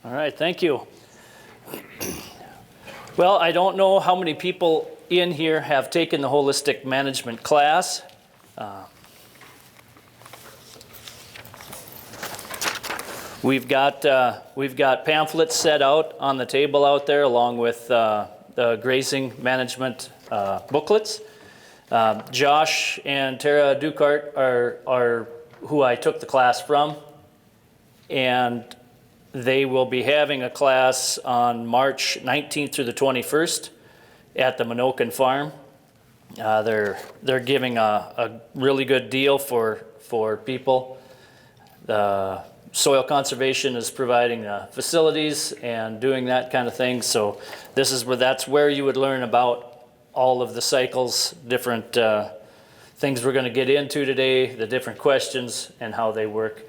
All right, thank you. Well, I don't know how many people in here have taken the holistic management class. We've got pamphlets set out on the table out there, along with the grazing management booklets. Josh and Tara Dukart are who I took the class from, and they will be having a class on March 19th through the 21st at the Minokan Farm. They're giving a really good deal for people. The Soil Conservation is providing facilities and doing that kind of thing. So that's where you would learn about all of the cycles, different things we're going to get into today, the different questions and how they work.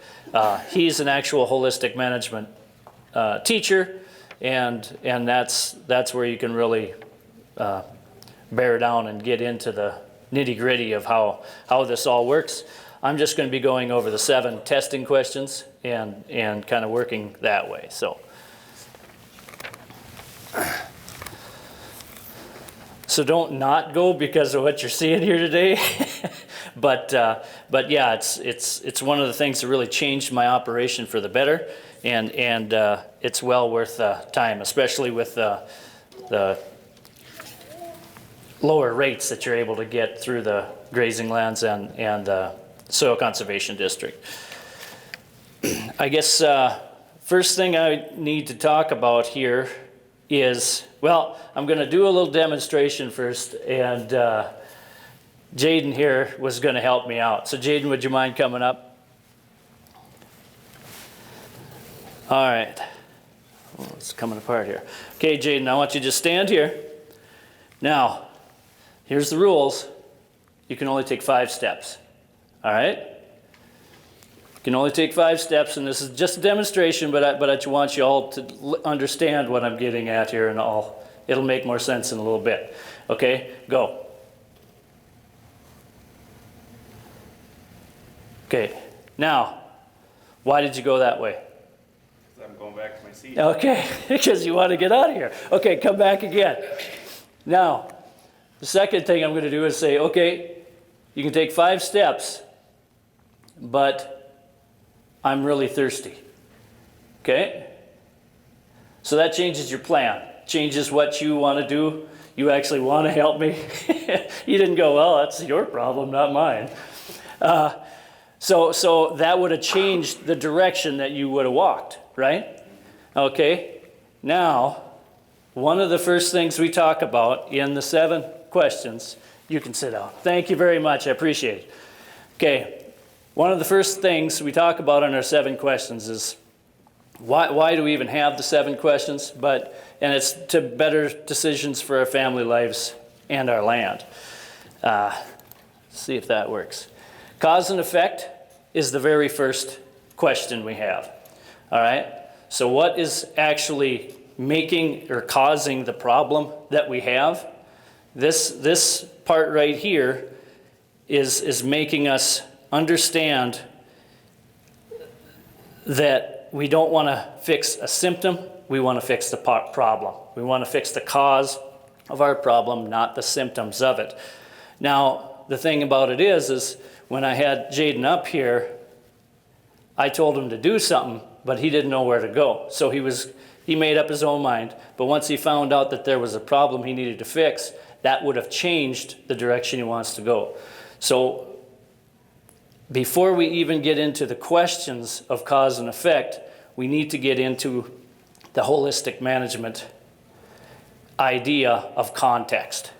He's an actual holistic management teacher, and that's where you can really bear down and get into the nitty-gritty of how this all works. I'm just going to be going over the 7 testing questions and kind of working that way. So don't not go because of what you're seeing here today. but yeah, it's one of the things that really changed my operation for the better, and it's well worth time, especially with the lower rates that you're able to get through the grazing lands and Soil Conservation District. I guess first thing I need to talk about here is, well, I'm going to do a little demonstration first, and Jaden here was going to help me out. So Jaden, would you mind coming up? All right. Oh, it's coming apart here. Okay, Jaden, I want you to just stand here. Now, here's the rules. You can only take 5 steps. All right? You can only take 5 steps, and this is just a demonstration, but I want you all to understand what I'm getting at here, and it'll make more sense in a little bit. Okay, go. Okay, now, why did you go that way? Because I'm going back to my seat. Okay, because you want to get out of here. Okay, come back again. Now, the second thing I'm going to do is say, okay, you can take 5 steps, but I'm really thirsty. Okay? So that changes your plan, changes what you want to do. You actually want to help me. You didn't go, well, that's your problem, not mine. So that would have changed the direction that you would have walked, right? Okay? Now, one of the first things we talk about in the 7 questions, you can sit down. Thank you very much, I appreciate it. Okay. One of the first things we talk about in our 7 questions is why do we even have the 7 questions? And it's to better decisions for our family lives and our land. See if that works. Cause and effect is the very first question we have. All right? So what is actually making or causing the problem that we have? This part right here is making us understand that we don't want to fix a symptom, we want to fix the problem. We want to fix the cause of our problem, not the symptoms of it. Now, the thing about it is when I had Jaden up here, I told him to do something, but he didn't know where to go. So he made up his own mind, but once he found out that there was a problem he needed to fix, that would have changed the direction he wants to go. So before we even get into the questions of cause and effect, we need to get into the holistic management idea of context.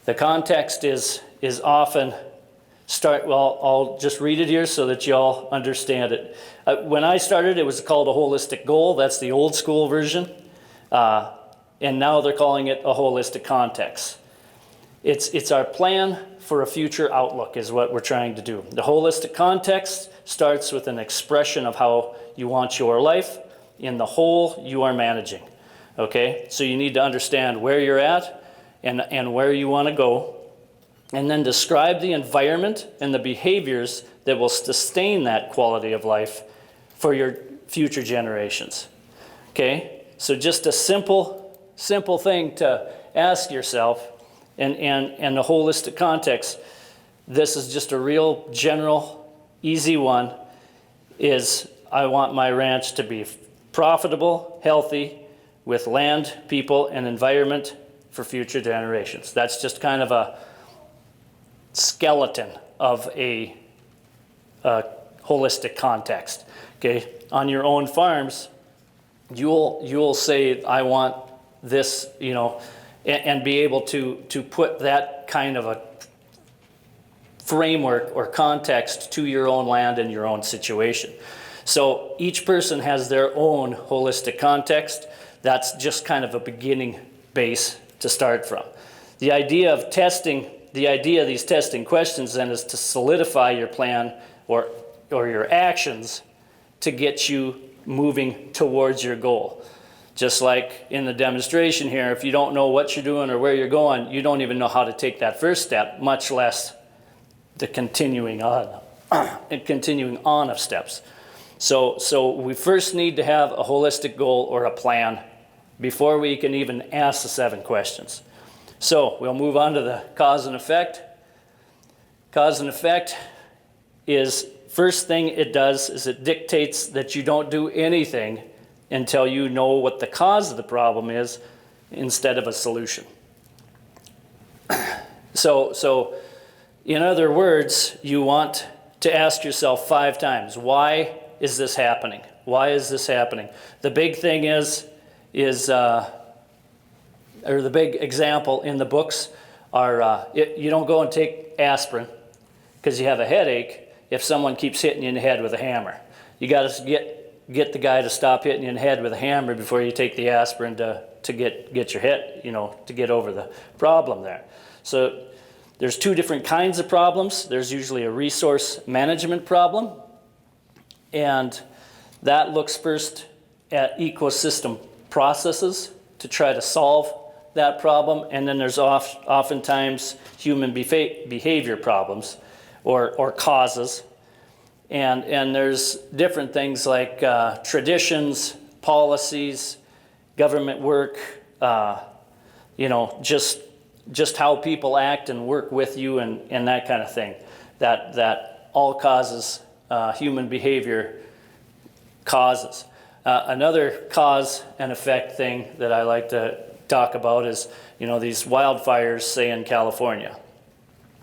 The context is often I'll just read it here so that you all understand it. When I started, it was called a holistic goal. That's the old school version. And now they're calling it a holistic context. It's our plan for a future outlook is what we're trying to do. The holistic context starts with an expression of how you want your life in the whole you are managing. Okay? So you need to understand where you're at and where you want to go, and then describe the environment and the behaviors that will sustain that quality of life for your future generations. Okay? So just a simple thing to ask yourself, and the holistic context. This is just a real general, easy one, is I want my ranch to be profitable, healthy, with land, people, and environment for future generations. That's just kind of a skeleton of a holistic context. Okay, on your own farms, you'll say, I want this, you know, and be able to put that kind of a framework or context to your own land and your own situation. So each person has their own holistic context. That's just kind of a beginning base to start from. The idea of these testing questions then is to solidify your plan or your actions to get you moving towards your goal. Just like in the demonstration here, if you don't know what you're doing or where you're going, you don't even know how to take that first step, much less the continuing on of steps. So we first need to have a holistic goal or a plan before we can even ask the 7 questions. So we'll move on to the cause and effect. Cause and effect is, first thing it does is it dictates that you don't do anything until you know what the cause of the problem is instead of a solution. So in other words, you want to ask yourself 5 times, why is this happening? Why is this happening? The big thing or the big example in the books are, you don't go and take aspirin because you have a headache if someone keeps hitting you in the head with a hammer. You got to get the guy to stop hitting you in the head with a hammer before you take the aspirin to get your head, you know, to get over the problem there. So there's 2 different kinds of problems. There's usually a resource management problem, and that looks first at ecosystem processes to try to solve that problem, and then there's oftentimes human behavior problems or causes, and there's different things like traditions, policies, government work, you know, just how people act and work with you and that kind of thing. That all causes human behavior causes. Another cause and effect thing that I like to talk about is, you know, these wildfires, say in California.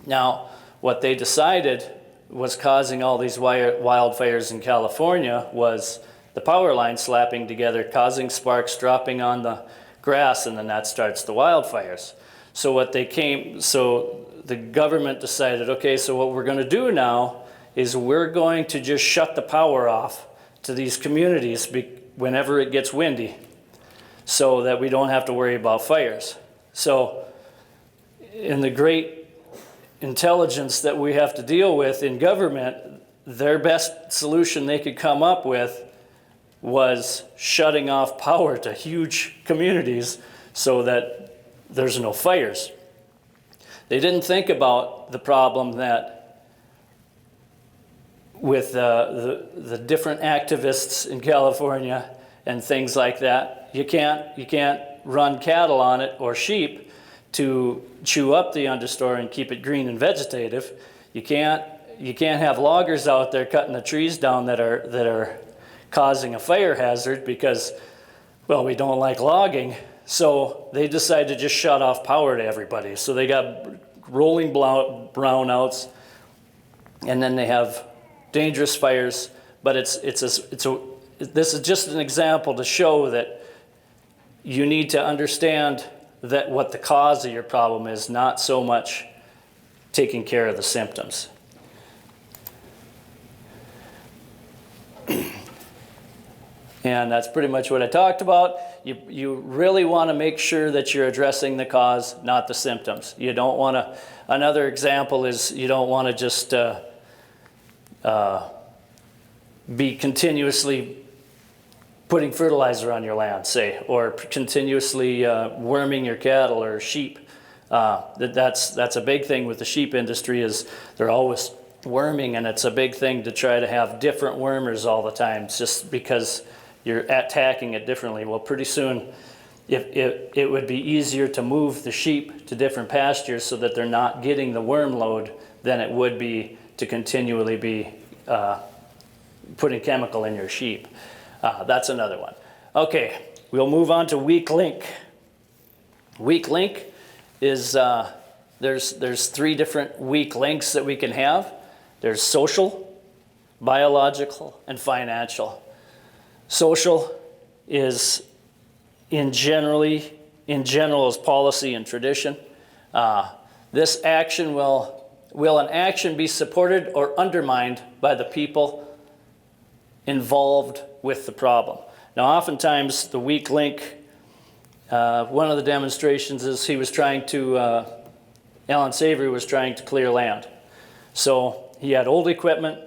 Now, what they decided was causing all these wildfires in California was the power line slapping together, causing sparks dropping on the grass, and then that starts the wildfires. So the government decided, okay, so what we're going to do now is we're going to just shut the power off to these communities whenever it gets windy, so that we don't have to worry about fires. So in the great intelligence that we have to deal with in government, their best solution they could come up with was shutting off power to huge communities so that there's no fires. They didn't think about the problem that with the different activists in California and things like that, you can't run cattle on it or sheep to chew up the understory and keep it green and vegetative. You can't have loggers out there cutting the trees down that are causing a fire hazard because, well, we don't like logging. So they decided to just shut off power to everybody. So they got rolling brownouts, and then they have dangerous fires. But this is just an example to show that you need to understand that what the cause of your problem is, not so much taking care of the symptoms. And that's pretty much what I talked about. You really want to make sure that you're addressing the cause, not the symptoms. You don't want to, another example is you don't want to just be continuously putting fertilizer on your land, say, or continuously worming your cattle or sheep. That's a big thing with the sheep industry, is they're always worming, and it's a big thing to try to have different wormers all the time, just because you're attacking it differently. Well, pretty soon, it would be easier to move the sheep to different pastures so that they're not getting the worm load than it would be to continually be putting chemical in your sheep. That's another one. Okay, we'll move on to weak link. Weak link is, there's three different weak links that we can have. There's social, biological, and financial. Social is in general is policy and tradition. This action will an action be supported or undermined by the people involved with the problem? Now, oftentimes the weak link, one of the demonstrations is he was trying to, Alan Savory was trying to clear land. So he had old equipment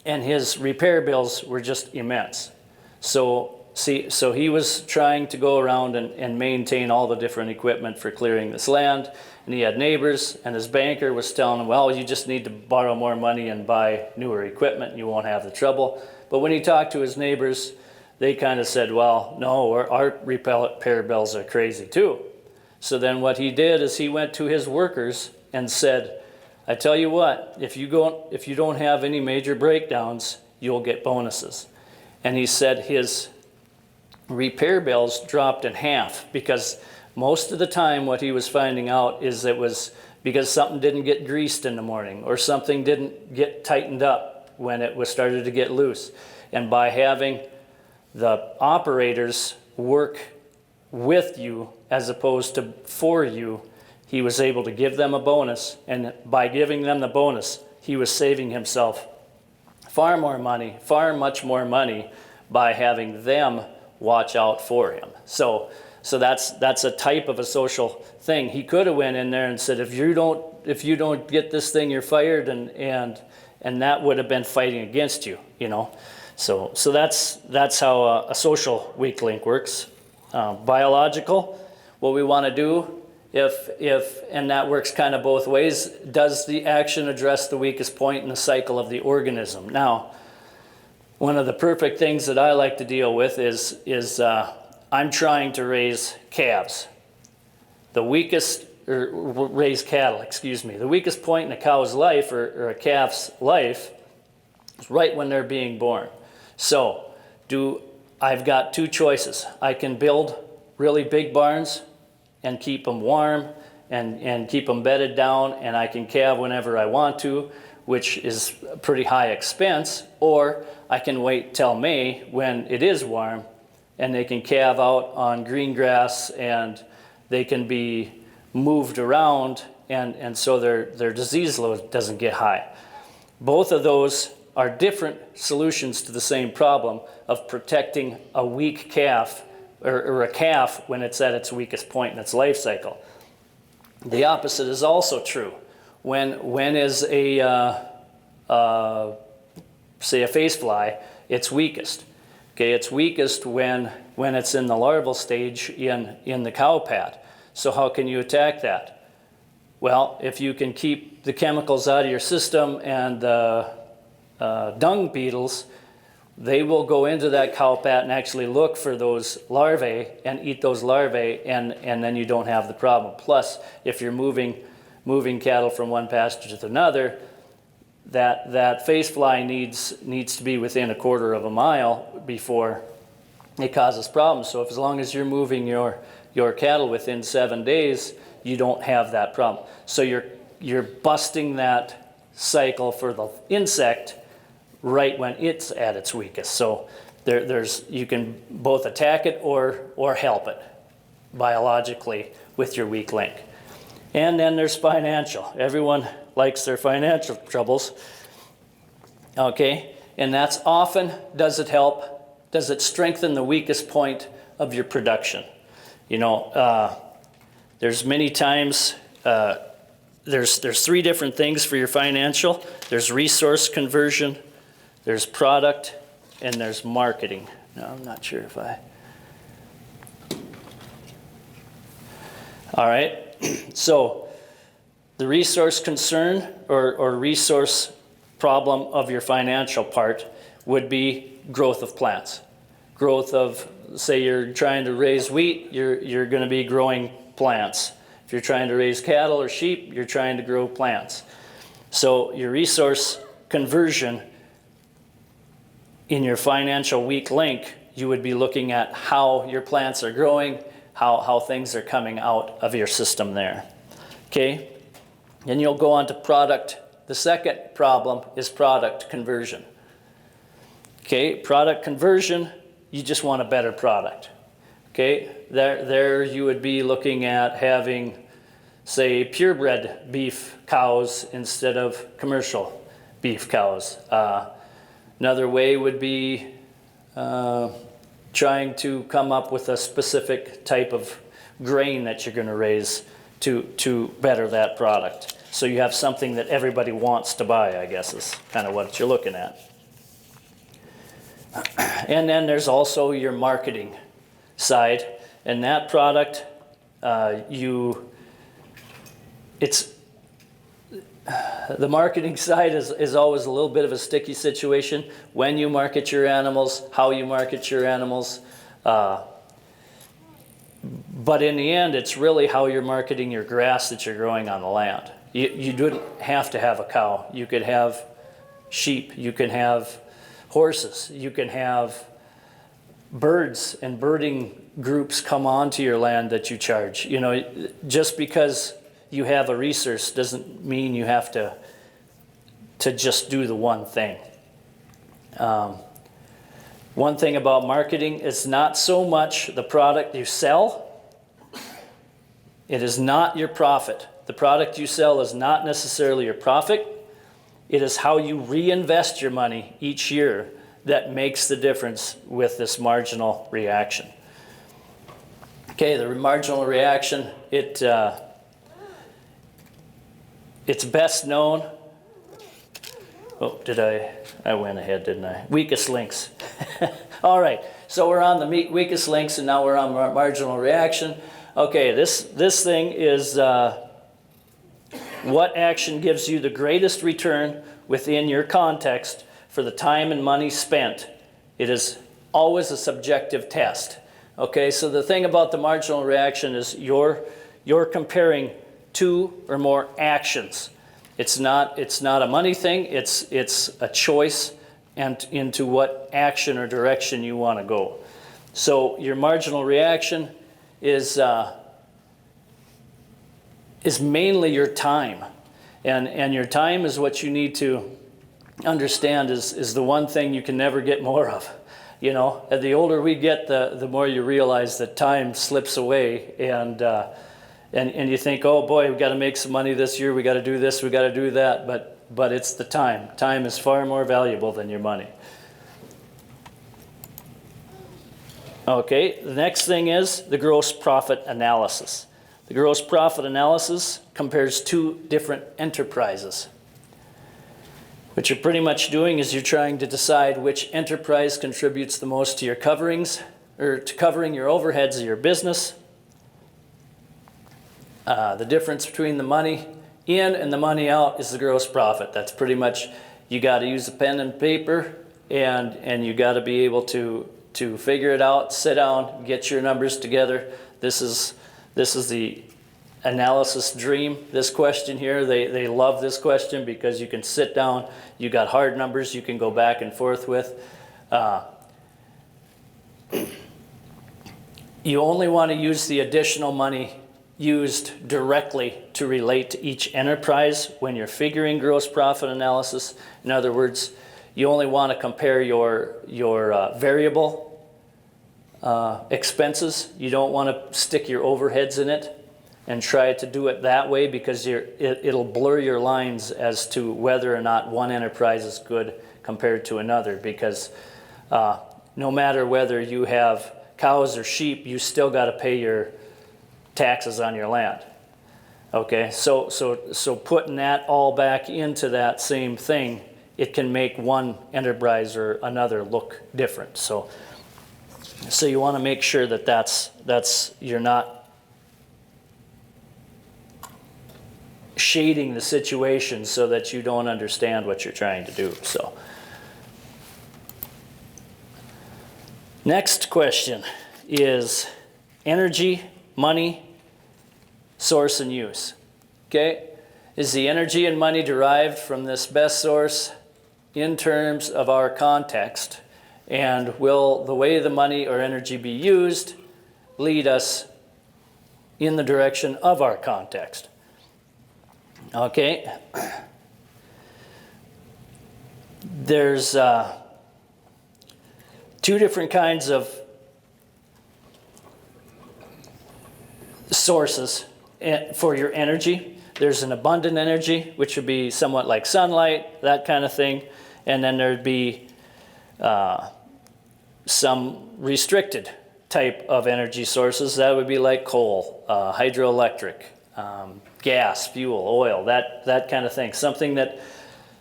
and his repair bills were just immense. So he was trying to go around and maintain all the different equipment for clearing this land. And he had neighbors, and his banker was telling him, well, you just need to borrow more money and buy newer equipment and you won't have the trouble. But when he talked to his neighbors, they kind of said, well, no, our repair bills are crazy too. So then what he did is he went to his workers and said, I tell you what, if you don't have any major breakdowns, you'll get bonuses. And he said his repair bills dropped in half because most of the time what he was finding out is it was because something didn't get greased in the morning or something didn't get tightened up when it was started to get loose. And by having the operators work with you as opposed to for you, he was able to give them a bonus, and by giving them the bonus, he was saving himself far much more money by having them watch out for him. So that's a type of a social thing. He could have went in there and said, if you don't get this thing, you're fired, and that would have been fighting against you, you know. So that's how a social weak link works. Biological, what we want to do, and that works kind of both ways, does the action address the weakest point in the cycle of the organism? Now, one of the perfect things that I like to deal with is I'm trying to raise calves. Raise cattle, excuse me. The weakest point in a cow's life or a calf's life is right when they're being born. So I've got two choices. I can build really big barns and keep them warm and keep them bedded down, and I can calve whenever I want to, which is a pretty high expense, or I can wait till May when it is warm and they can calve out on green grass and they can be moved around, and so their disease load doesn't get high. Both of those are different solutions to the same problem of protecting a weak calf or a calf when it's at its weakest point in its life cycle. The opposite is also true. When is say a face fly, it's weakest. Okay, it's weakest when it's in the larval stage in the cow pad. So how can you attack that? Well, if you can keep the chemicals out of your system and the dung beetles, they will go into that cow pat and actually look for those larvae and eat those larvae, and then you don't have the problem. Plus, if you're moving cattle from one pasture to another, that face fly needs to be within a quarter of a mile before it causes problems. So as long as you're moving your cattle within 7 days, you don't have that problem. So you're busting that cycle for the insect right when it's at its weakest. So you can both attack it or help it biologically with your weak link. And then there's financial. Everyone likes their financial troubles. Okay, and that's often, does it strengthen the weakest point of your production? You know, there's many times, there's three different things for your financial. There's resource conversion, there's product, and there's marketing. Now, I'm not sure if all right, so the resource concern or resource problem of your financial part would be growth of plants. growth of, say you're trying to raise wheat, you're going to be growing plants. If you're trying to raise cattle or sheep, you're trying to grow plants. So your resource conversion in your financial weak link, you would be looking at how your plants are growing, how things are coming out of your system there. Okay? Then you'll go on to product. The second problem is product conversion. Okay, product conversion, you just want a better product. Okay, there you would be looking at having, say, purebred beef cows instead of commercial beef cows. Another way would be trying to come up with a specific type of grain that you're going to raise to better that product. So you have something that everybody wants to buy, I guess, is kind of what you're looking at. And then there's also your marketing side, and that product, the marketing side is always a little bit of a sticky situation. When you market your animals, how you market your animals, but in the end, it's really how you're marketing your grass that you're growing on the land. You don't have to have a cow. You could have sheep. You can have horses. You can have birds and birding groups come onto your land that you charge. You know, just because you have a resource doesn't mean you have to just do the one thing. One thing about marketing is not so much the product you sell. It is not your profit. The product you sell is not necessarily your profit. It is how you reinvest your money each year that makes the difference with this marginal reaction. Okay, the marginal reaction, it's best known. Oh, I went ahead, didn't I? Weakest links. All right, so we're on the weakest links, and now we're on marginal reaction. Okay, this thing is what action gives you the greatest return within your context for the time and money spent. It is always a subjective test. Okay, so the thing about the marginal reaction is you're comparing two or more actions. It's not a money thing, it's a choice and into what action or direction you want to go. So your marginal reaction is mainly your time. And your time is what you need to understand is the one thing you can never get more of. You know, and the older we get, the more you realize that time slips away, and you think, oh boy, we got to make some money this year, we got to do this, we got to do that, but it's the time. Time is far more valuable than your money. Okay, the next thing is the gross profit analysis. The gross profit analysis compares two different enterprises. What you're pretty much doing is you're trying to decide which enterprise contributes the most to your coverings, or to covering your overheads of your business. The difference between the money in and the money out is the gross profit. That's pretty much, you got to use a pen and paper, and you got to be able to figure it out, sit down, get your numbers together. This is the analysis dream, this question here. They love this question because you can sit down, you got hard numbers you can go back and forth with. You only want to use the additional money used directly to relate to each enterprise when you're figuring gross profit analysis. In other words, you only want to compare your variable expenses. You don't want to stick your overheads in it and try to do it that way, because it'll blur your lines as to whether or not one enterprise is good compared to another, because no matter whether you have cows or sheep, you still got to pay your taxes on your land. Okay, so putting that all back into that same thing, it can make one enterprise or another look different. So you want to make sure that that's you're not shading the situation so that you don't understand what you're trying to do. So Next question is energy, money, source, and use. Okay? Is the energy and money derived from this best source in terms of our context? And will the way the money or energy be used lead us in the direction of our context? Okay. There's two different kinds of sources for your energy. There's an abundant energy, which would be somewhat like sunlight, that kind of thing. And then there'd be some restricted type of energy sources. That would be like coal, hydroelectric, gas, fuel, oil, that kind of thing. Something that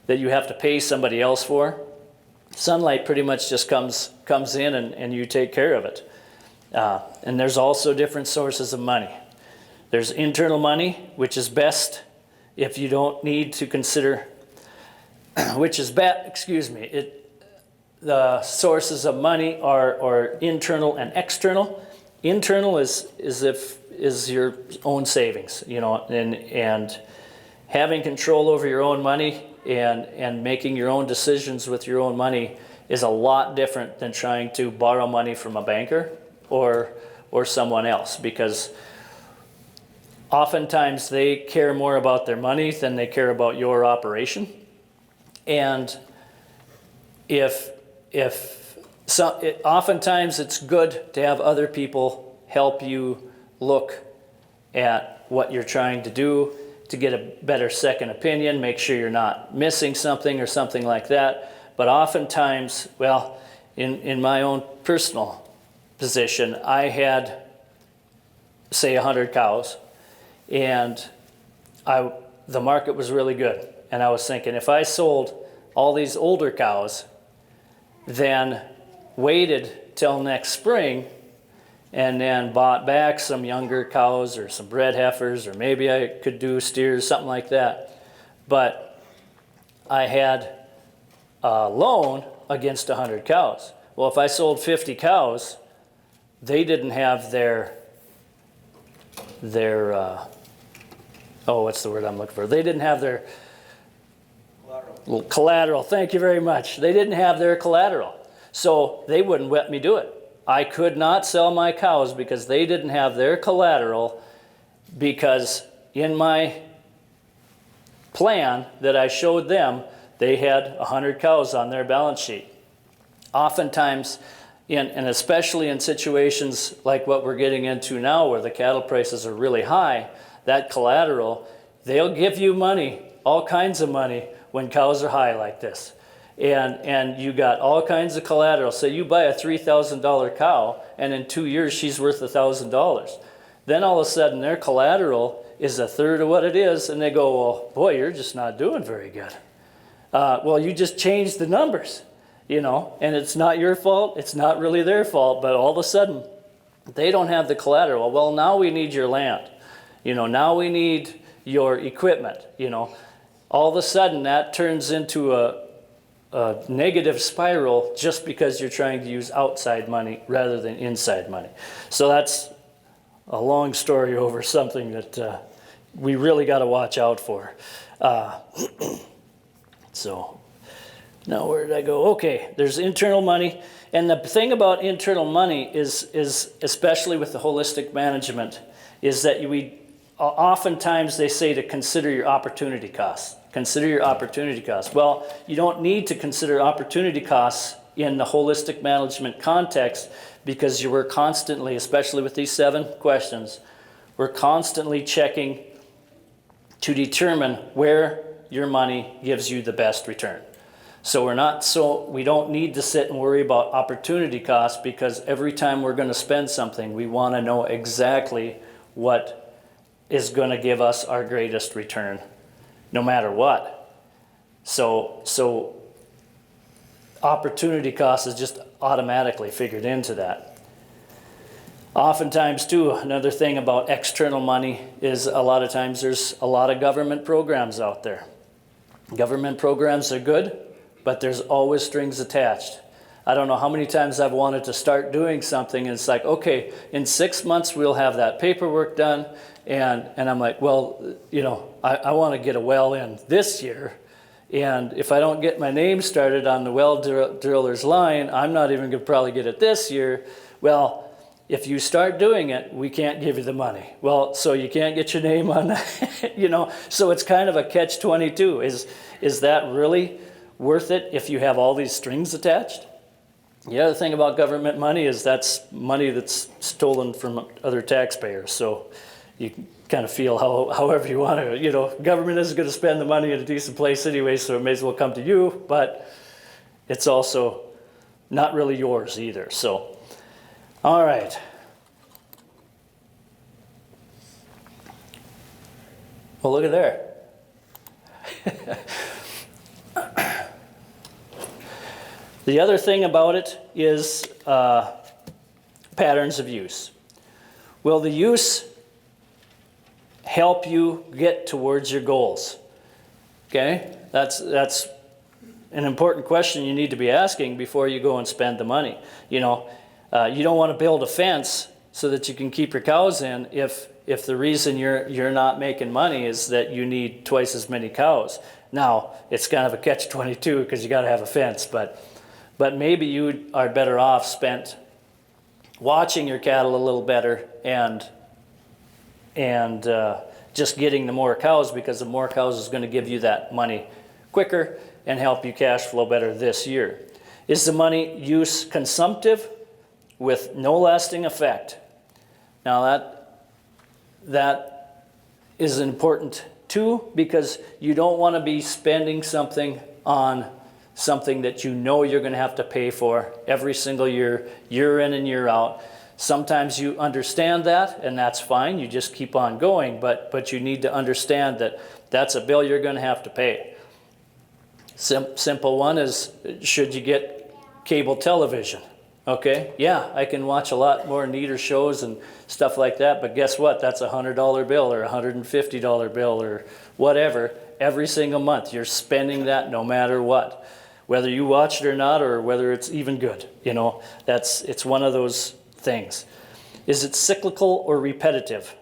you have to pay somebody else for. Sunlight pretty much just comes in and you take care of it. And there's also different sources of money. There's internal money, which is best if you don't need to consider, the sources of money are internal and external. Internal is your own savings, and having control over your own money and making your own decisions with your own money is a lot different than trying to borrow money from a banker or someone else, because oftentimes they care more about their money than they care about your operation. And oftentimes it's good to have other people help you look at what you're trying to do, to get a better second opinion, make sure you're not missing something or something like that. But oftentimes, well, in my own personal position, I had, say, 100 cows, and the market was really good. And I was thinking, if I sold all these older cows, then waited till next spring, and then bought back some younger cows or some bred heifers, or maybe I could do steers, something like that. But I had a loan against 100 cows. Well, if I sold 50 cows, they didn't have their what's the word I'm looking for? They didn't have their collateral. Thank you very much. They didn't have their collateral. So they wouldn't let me do it. I could not sell my cows because they didn't have their collateral, because in my plan that I showed them, they had 100 cows on their balance sheet. Oftentimes, and especially in situations like what we're getting into now where the cattle prices are really high, that collateral, they'll give you money, all kinds of money, when cows are high like this. And you got all kinds of collateral. So you buy a $3,000 cow, and in 2 years she's worth $1,000. Then all of a sudden their collateral is a third of what it is, and they go, well, boy, you're just not doing very good. Well, you just changed the numbers, and it's not your fault. It's not really their fault, but all of a sudden they don't have the collateral. Well, now we need your land. Now we need your equipment. All of a sudden that turns into a negative spiral just because you're trying to use outside money rather than inside money. So that's a long story over something that we really got to watch out for. So now where did I go? Okay, there's internal money. And the thing about internal money is especially with the holistic management, is that oftentimes they say to consider your opportunity costs. Consider your opportunity costs. Well, you don't need to consider opportunity costs in the holistic management context, because we're constantly, especially with these 7 questions, we're constantly checking to determine where your money gives you the best return. So we don't need to sit and worry about opportunity costs, because every time we're going to spend something, we want to know exactly what is going to give us our greatest return, no matter what. So opportunity cost is just automatically figured into that. Oftentimes too, another thing about external money is a lot of times there's a lot of government programs out there. Government programs are good, but there's always strings attached. I don't know how many times I've wanted to start doing something, and it's like, okay, in 6 months we'll have that paperwork done, and I'm like, well, you know, I want to get a well in this year, and if I don't get my name started on the well driller's line, I'm not even going to probably get it this year. Well, if you start doing it, we can't give you the money. Well, so you can't get your name on that, you know, so it's kind of a catch-22. Is that really worth it if you have all these strings attached? The other thing about government money is that's money that's stolen from other taxpayers. So you can kind of feel however you want to. You know, government isn't going to spend the money in a decent place anyway, so it may as well come to you. But it's also not really yours either. So, all right. Well, look at there. The other thing about it is patterns of use. Will the use help you get towards your goals? Okay, that's an important question you need to be asking before you go and spend the money. You know, you don't want to build a fence so that you can keep your cows in if the reason you're not making money is that you need twice as many cows. Now, it's kind of a catch-22 because you got to have a fence, but maybe you are better off spent watching your cattle a little better and just getting the more cows, because the more cows is going to give you that money quicker and help you cash flow better this year. Is the money use consumptive with no lasting effect? Now that is important too, because you don't want to be spending something on something that you know you're going to have to pay for every single year, year in and year out. Sometimes you understand that, and that's fine. You just keep on going, but you need to understand that that's a bill you're going to have to pay. Simple one is, should you get cable television? Okay, yeah, I can watch a lot more neater shows and stuff like that, but guess what? That's a $100 bill or a $150 bill or whatever. Every single month, you're spending that no matter what. Whether you watch it or not, or whether it's even good, you know, it's one of those things. Is it cyclical or repetitive?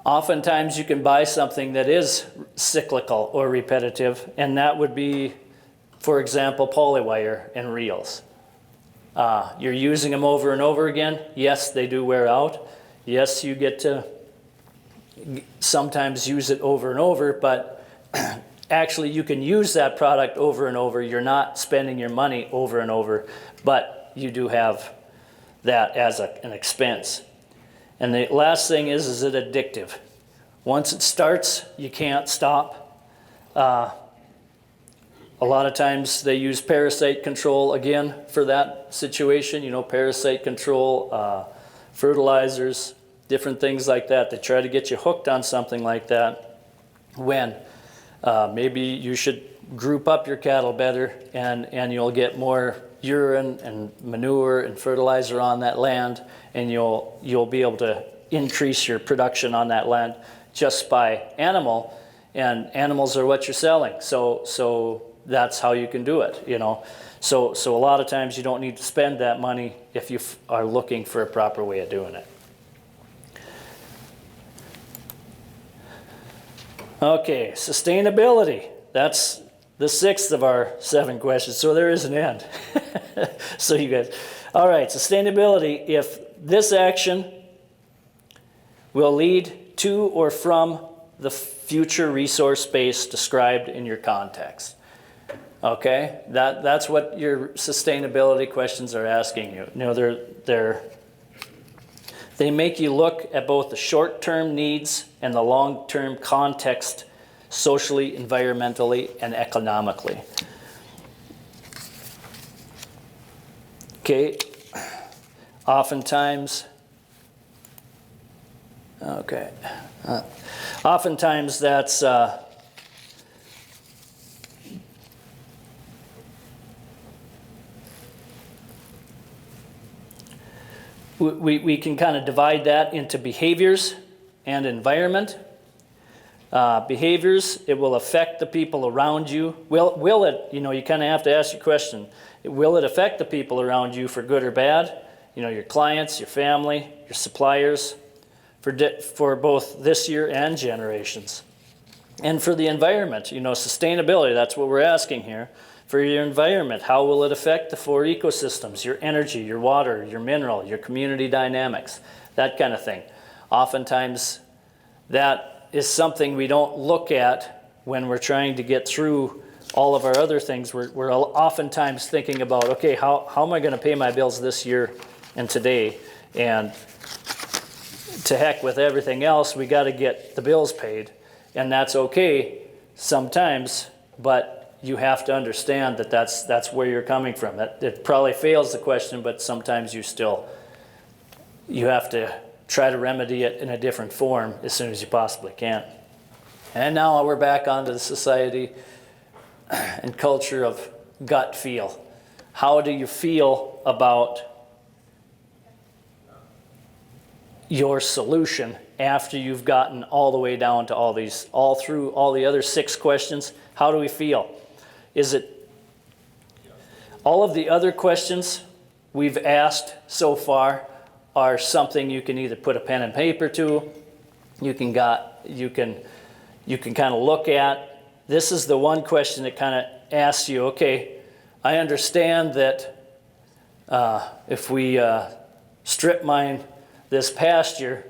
Oftentimes you can buy something that is cyclical or repetitive, and that would be, for example, polywire and reels. You're using them over and over again. Yes, they do wear out. Yes, you get to sometimes use it over and over, but actually you can use that product over and over. You're not spending your money over and over, but you do have that as an expense. And the last thing is it addictive? Once it starts, you can't stop. A lot of times they use parasite control again for that situation, you know, parasite control, fertilizers, different things like that. They try to get you hooked on something like that when maybe you should group up your cattle better, and you'll get more urine and manure and fertilizer on that land, and you'll be able to increase your production on that land just by animal, and animals are what you're selling. So that's how you can do it, you know. So a lot of times you don't need to spend that money if you are looking for a proper way of doing it. Okay, sustainability. That's the 6th of our 7 questions, so there is an end. So you guys, all right, sustainability. If this action will lead to or from the future resource base described in your context. Okay, that's what your sustainability questions are asking you. You know, they make you look at both the short-term needs and the long-term context, socially, environmentally, and economically. Okay, oftentimes that's we can kind of divide that into behaviors and environment. Behaviors, it will affect the people around you. Will it, you kind of have to ask your question, will it affect the people around you for good or bad? Your clients, your family, your suppliers, for both this year and generations. And for the environment, sustainability, that's what we're asking here. For your environment, how will it affect the 4 ecosystems, your energy, your water, your mineral, your community dynamics, that kind of thing. Oftentimes, that is something we don't look at when we're trying to get through all of our other things. We're oftentimes thinking about, okay, how am I going to pay my bills this year and today? And to heck with everything else, we got to get the bills paid. And that's okay sometimes, but you have to understand that that's where you're coming from. It probably fails the question, but sometimes you have to try to remedy it in a different form as soon as you possibly can. And now we're back onto the society and culture of gut feel. How do you feel about your solution after you've gotten all the way down to all through all the other 6 questions? How do we feel? Is it all of the other questions we've asked so far are something you can either put a pen and paper to, you can kind of look at. This is the one question that kind of asks you, okay, I understand that if we strip mine this pasture,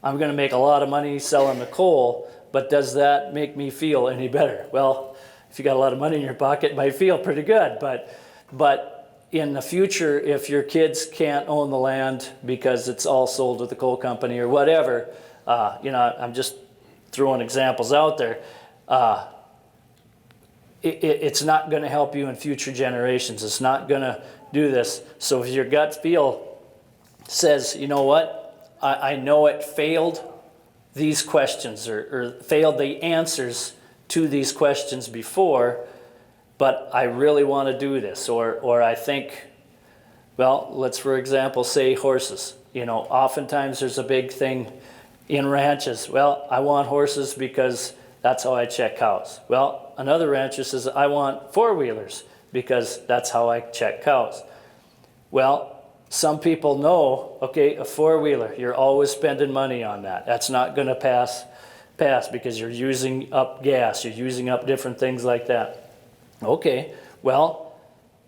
I'm going to make a lot of money selling the coal, but does that make me feel any better? Well, if you got a lot of money in your pocket, it might feel pretty good, but in the future, if your kids can't own the land because it's all sold to the coal company or whatever, I'm just throwing examples out there, it's not going to help you in future generations. It's not going to do this. So if your gut feel says, you know what, I know it failed these questions or failed the answers to these questions before, but I really want to do this, or I think, well, let's for example say horses. Oftentimes there's a big thing in ranches. Well, I want horses because that's how I check cows. Well, another rancher says I want 4-wheelers because that's how I check cows. Well, some people know, okay, a 4-wheeler, you're always spending money on that. That's not going to pass because you're using up gas, you're using up different things like that. Okay, well,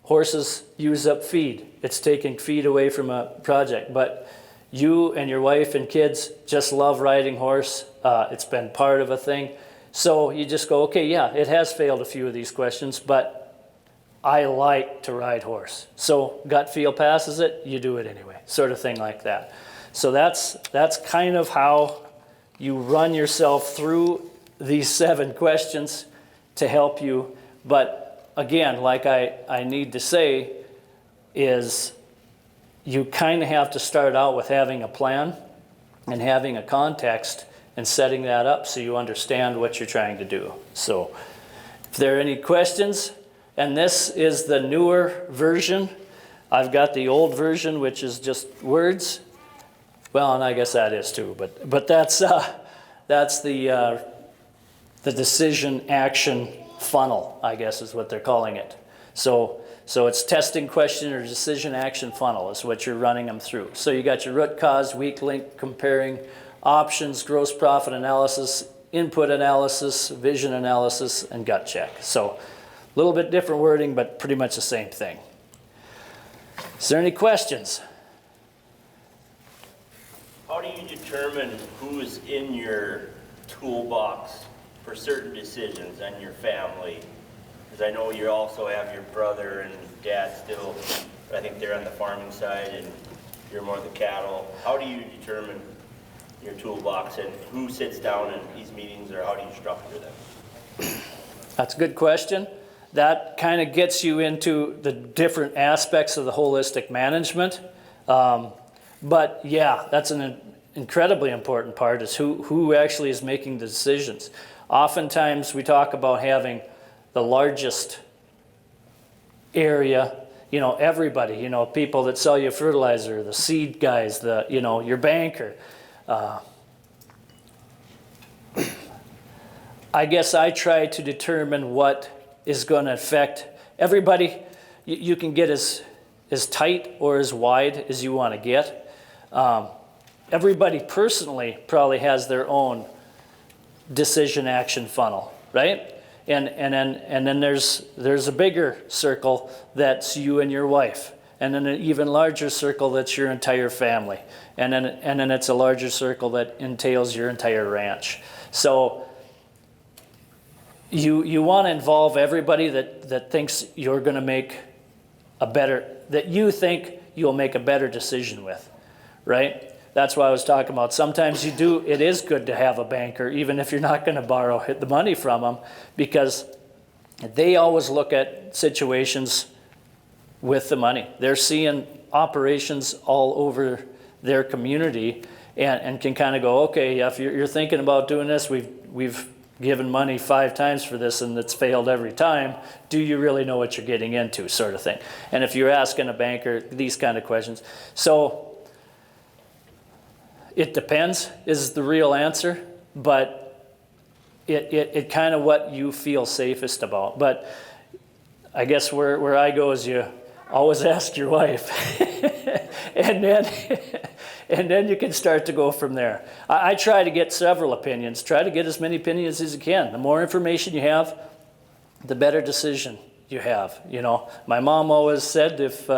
horses use up feed. It's taking feed away from a project, but you and your wife and kids just love riding horse. It's been part of a thing. So you just go, okay, yeah, it has failed a few of these questions, but I like to ride horse. So gut feel passes it, you do it anyway, sort of thing like that. So that's kind of how you run yourself through these 7 questions to help you. But again, like I need to say, is you kind of have to start out with having a plan and having a context and setting that up so you understand what you're trying to do. So if there are any questions, and this is the newer version. I've got the old version, which is just words. Well, and I guess that is too, but that's the decision action funnel, I guess is what they're calling it. So it's testing, question, or decision action funnel is what you're running them through. So you got your root cause, weak link, comparing options, gross profit analysis, input analysis, vision analysis, and gut check. So a little bit different wording, but pretty much the same thing. Is there any questions? How do you determine who's in your toolbox for certain decisions and your family? Because I know you also have your brother and dad still, I think they're on the farming side and you're more the cattle. How do you determine your toolbox and who sits down in these meetings, or how do you structure them? That's a good question. That kind of gets you into the different aspects of the holistic management. But yeah, that's an incredibly important part, is who actually is making the decisions. Oftentimes we talk about having the largest area, everybody, people that sell you fertilizer, the seed guys, your banker. I guess I try to determine what is going to affect everybody. You can get as tight or as wide as you want to get. Everybody personally probably has their own decision action funnel, right? And then there's a bigger circle that's you and your wife, and then an even larger circle that's your entire family, and then it's a larger circle that entails your entire ranch. So you want to involve everybody that thinks you're going to make that you think you'll make a better decision with, right? That's why I was talking about sometimes it is good to have a banker, even if you're not going to borrow the money from them, because they always look at situations with the money. They're seeing operations all over their community and can kind of go, okay, if you're thinking about doing this, we've given money 5 times for this and it's failed every time. Do you really know what you're getting into, sort of thing. And if you're asking a banker these kind of questions. So it depends is the real answer, but it kind of what you feel safest about. But I guess where I go is you always ask your wife, and then you can start to go from there. I try to get several opinions. Try to get as many opinions as you can. The more information you have, the better decision you have. You know, my mom always said if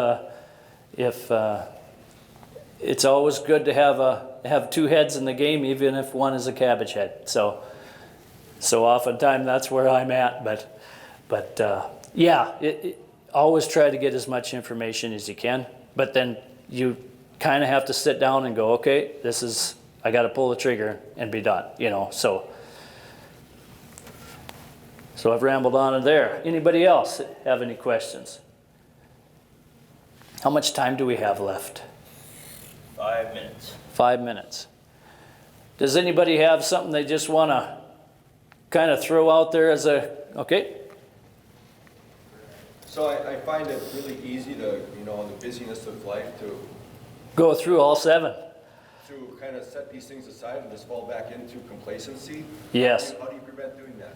it's always good to have 2 heads in the game, even if one is a cabbage head. So oftentimes that's where I'm at. But yeah, always try to get as much information as you can. But then you kind of have to sit down and go, okay, I got to pull the trigger and be done. You know, so I've rambled on to there. Anybody else have any questions? How much time do we have left? 5 minutes. 5 minutes. Does anybody have something they just want to kind of throw out there as okay? So I find it really easy to, in the busyness of life, to Go through all 7. kind of set these things aside and just fall back into complacency. Yes. How do you prevent doing that?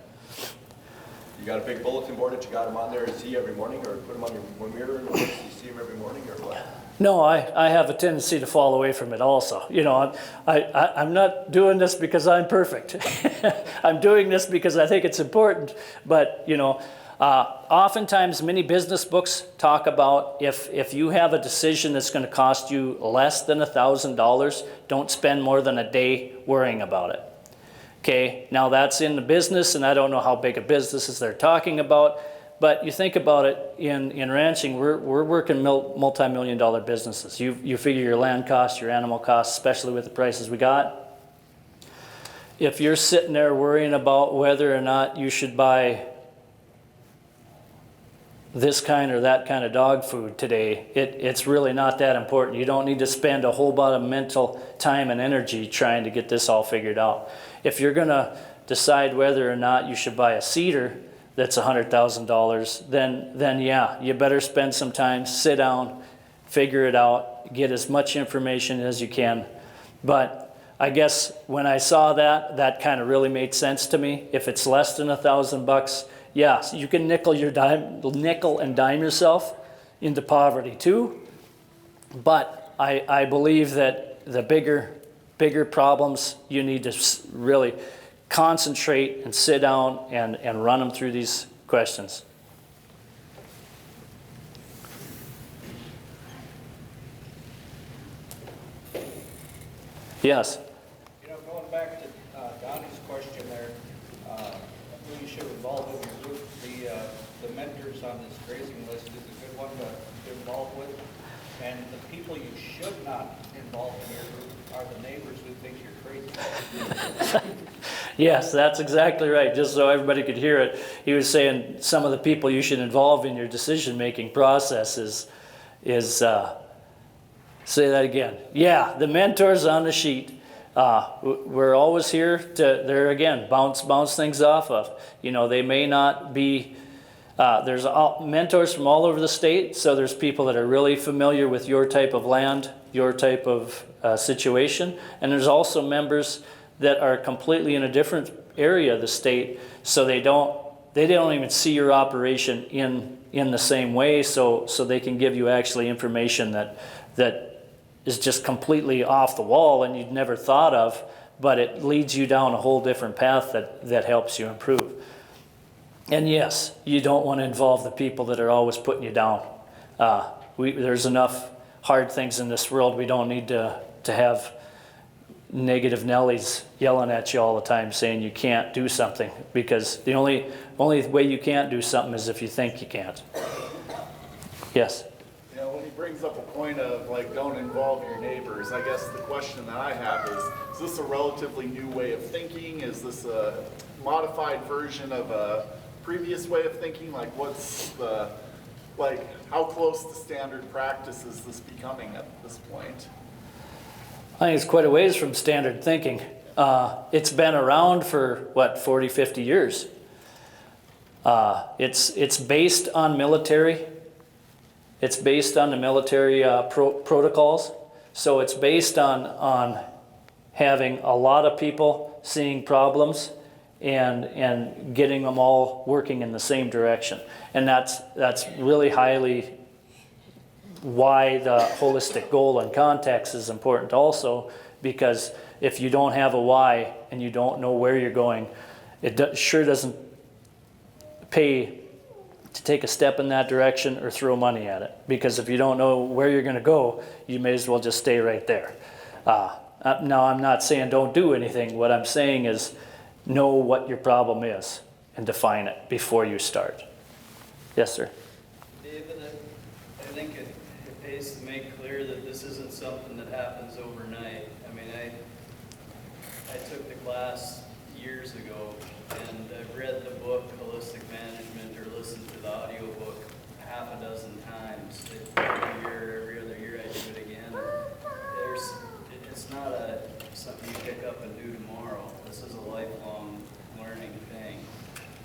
You got a big bulletin board that you got them on there to see every morning, or put them on your mirror and you see them every morning, or what? No, I have a tendency to fall away from it also. You know, I'm not doing this because I'm perfect. I'm doing this because I think it's important. But, oftentimes many business books talk about if you have a decision that's going to cost you less than $1,000, don't spend more than a day worrying about it. Okay, now that's in the business, and I don't know how big a business is they're talking about. But you think about it, in ranching, we're working multi-million-dollar businesses. You figure your land costs, your animal costs, especially with the prices we got. If you're sitting there worrying about whether or not you should buy this kind or that kind of dog food today, it's really not that important. You don't need to spend a whole lot of mental time and energy trying to get this all figured out. If you're going to decide whether or not you should buy a cedar that's $100,000, then yeah, you better spend some time, sit down, figure it out, get as much information as you can. But I guess when I saw that kind of really made sense to me. If it's less than $1,000, yeah, so you can nickel and dime yourself into poverty too. But I believe that the bigger problems, you need to really concentrate and sit down and run them through these questions. Yes? Going back to Donnie's question there, who you should involve in your group, the mentors on this grazing list is a good one to get involved with. And the people you should not involve in your group are the neighbors who think you're crazy. Yes, that's exactly right. Just so everybody could hear it, he was saying some of the people you should involve in your decision-making process is say that again. Yeah, the mentors on the sheet. We're always here to, bounce things off of. They may not be, there's mentors from all over the state, so there's people that are really familiar with your type of land, your type of situation, and there's also members that are completely in a different area of the state, so they don't even see your operation in the same way, so they can give you actually information that is just completely off the wall and you'd never thought of, but it leads you down a whole different path that helps you improve. And yes, you don't want to involve the people that are always putting you down. There's enough hard things in this world. We don't need to have negative Nellies yelling at you all the time saying you can't do something, because the only way you can't do something is if you think you can't. Yes? Yeah, when he brings up a point of like don't involve your neighbors, I guess the question that I have is this a relatively new way of thinking? Is this a modified version of a previous way of thinking? Like how close to standard practice is this becoming at this point? I think it's quite a ways from standard thinking. It's been around for, 40, 50 years. It's based on military. It's based on the military protocols. So it's based on having a lot of people seeing problems and getting them all working in the same direction. And that's really highly why the holistic goal and context is important also, because if you don't have a why and you don't know where you're going, it sure doesn't pay to take a step in that direction or throw money at it, because if you don't know where you're going to go, you may as well just stay right there. Now, I'm not saying don't do anything. What I'm saying is know what your problem is and define it before you start. Yes, sir. David, I think it pays to make clear that this isn't something that happens overnight. I mean, I took the class years ago, and I've read the book Holistic Management or listened to the audio book half a dozen times. Every other year I do it again. It's not something you pick up and do tomorrow. This is a lifelong learning thing.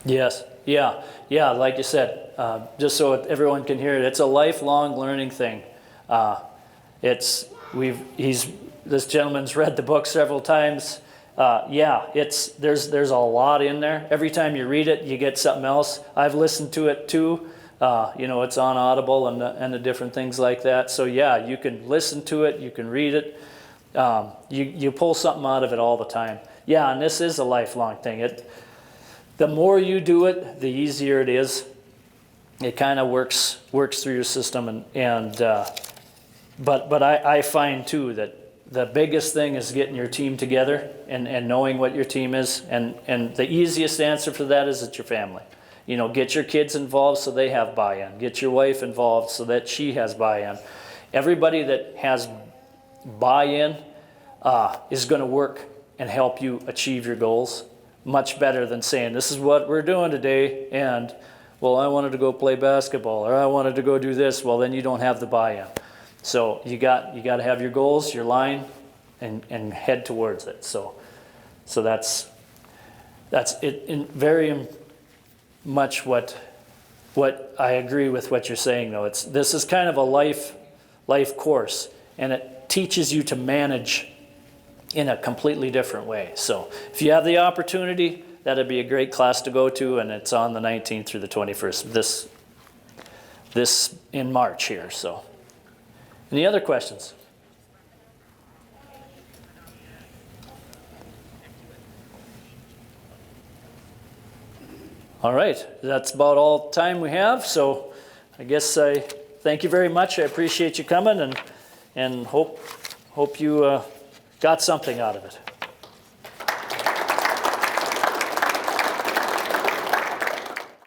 Yes. Yeah. Like you said, just so everyone can hear it, it's a lifelong learning thing. This gentleman's read the book several times. There's a lot in there. Every time you read it, you get something else. I've listened to it too. It's on Audible and the different things like that. So yeah, you can listen to it, you can read it. You pull something out of it all the time. Yeah, and this is a lifelong thing. The more you do it, the easier it is. It kind of works through your system, but I find too that the biggest thing is getting your team together and knowing what your team is, and the easiest answer for that is it's your family. Get your kids involved so they have buy-in. Get your wife involved so that she has buy-in. Everybody that has buy-in is going to work and help you achieve your goals much better than saying, this is what we're doing today, and, well, I wanted to go play basketball, or I wanted to go do this. Well, then you don't have the buy-in. So you got to have your goals, your line, and head towards it. So that's it. Very much what I agree with what you're saying, though. This is kind of a life course, and it teaches you to manage in a completely different way. So if you have the opportunity, that'd be a great class to go to, and it's on the 19th through the 21st. This in March here. So, any other questions? All right, that's about all the time we have. So, I guess I thank you very much. I appreciate you coming, and hope you got something out of it.